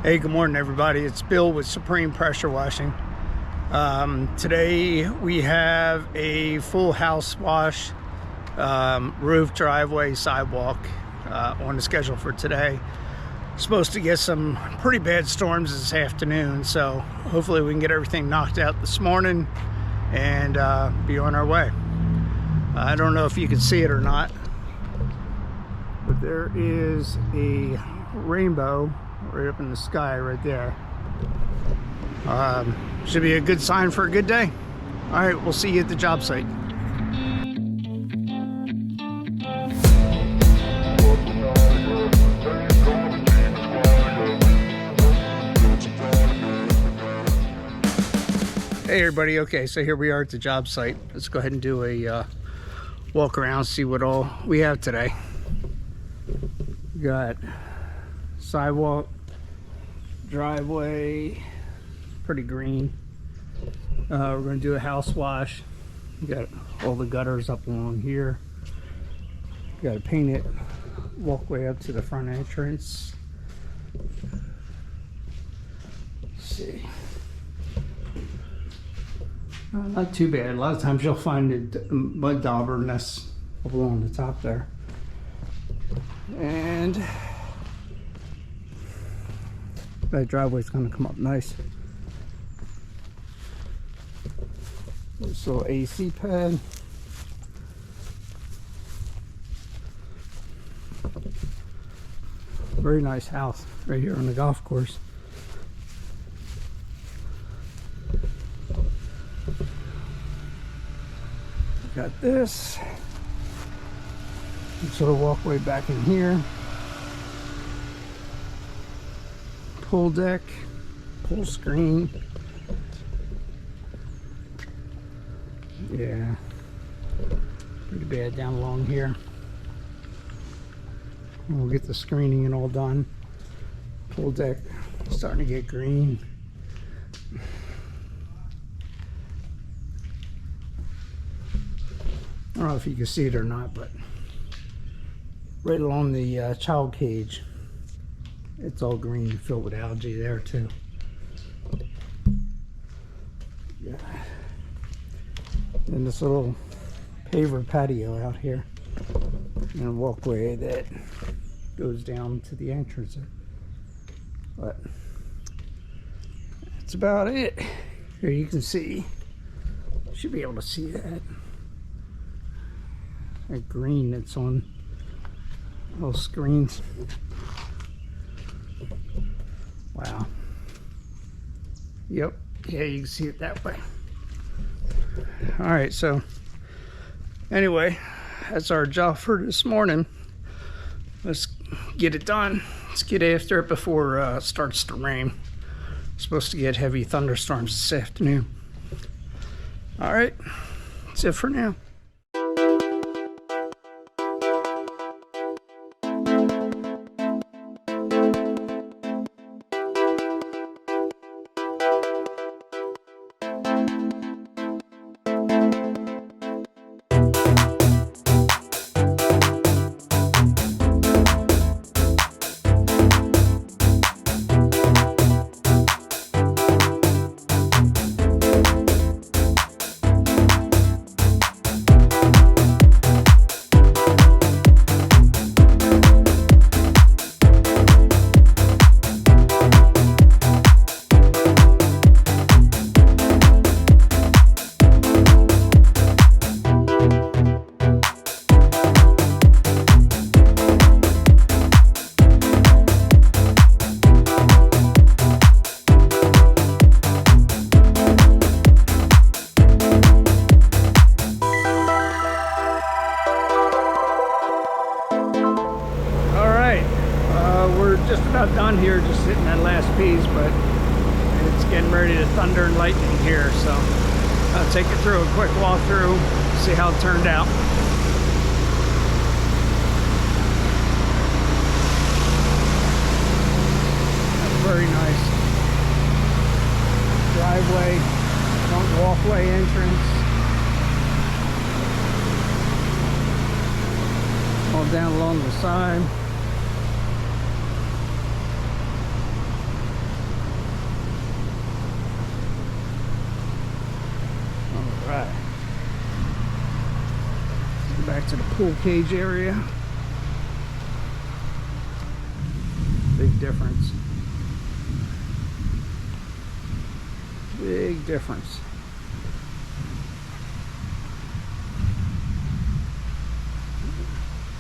Hey, good morning, everybody. It's Bill with Supreme Pressure Washing. Today we have a full house wash, roof, driveway, sidewalk on the schedule for today. Supposed to get some pretty bad storms this afternoon, so hopefully we can get everything knocked out this morning and be on our way. I don't know if you can see it or not, but there is a rainbow right up in the sky right there. Should be a good sign for a good day. All right, we'll see you at the job site. Hey everybody, okay, so here we are at the job site. Let's go ahead and do a walk around, see what all we have today. We got sidewalk, driveway, pretty green. We're going to do a house wash. We got all the gutters up along here. Got to paint it, walkway up to the front entrance. Let's see. Not too bad. A lot of times you'll find a mud dauber nest up along the top there. And that driveway's going to come up nice. This little AC pad. Very nice house right here on the golf course. Got this. Sort of walkway back in here. Pool deck, pool screen. Yeah, pretty bad down along here. We'll get the screening and all done. Pool deck starting to get green. I don't know if you can see it or not, but right along the child cage, it's all green, filled with algae there too. Yeah. And this little paver patio out here, and a walkway that goes down to the entrance. But that's about it. Here you can see, you should be able to see that green that's on those screens. Wow. Yep. Yeah, you can see it that way. All right, so anyway, that's our job for this morning. Let's get it done. Let's get after it before it starts to rain. We're supposed to get heavy thunderstorms this afternoon. All right, that's it for now. Just about done here, just hitting that last piece, but it's getting ready to thunder and lightning here, so I'll take you through a quick walkthrough, see how it turned out. That's very nice. Driveway, front walkway entrance. All down along the side. to the pool cage area. Big difference. Big difference.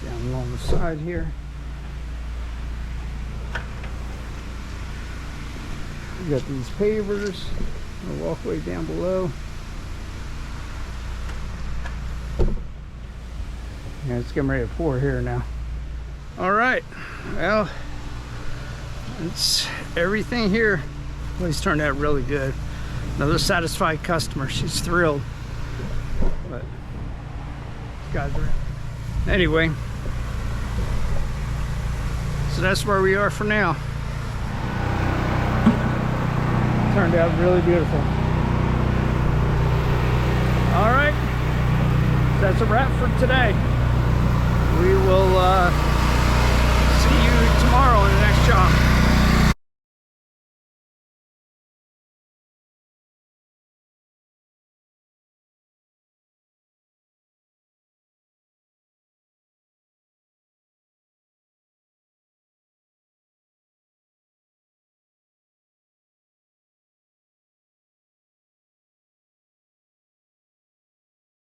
Down along the side here. We got these pavers, the walkway down below. Yeah, it's getting ready to pour here now. All right, well, it's everything here. Place turned out really good. Another satisfied customer. She's thrilled. But guys are anyway. So that's where we are for now. Turned out really beautiful. All right, that's a wrap for today. We will see you tomorrow in the next job.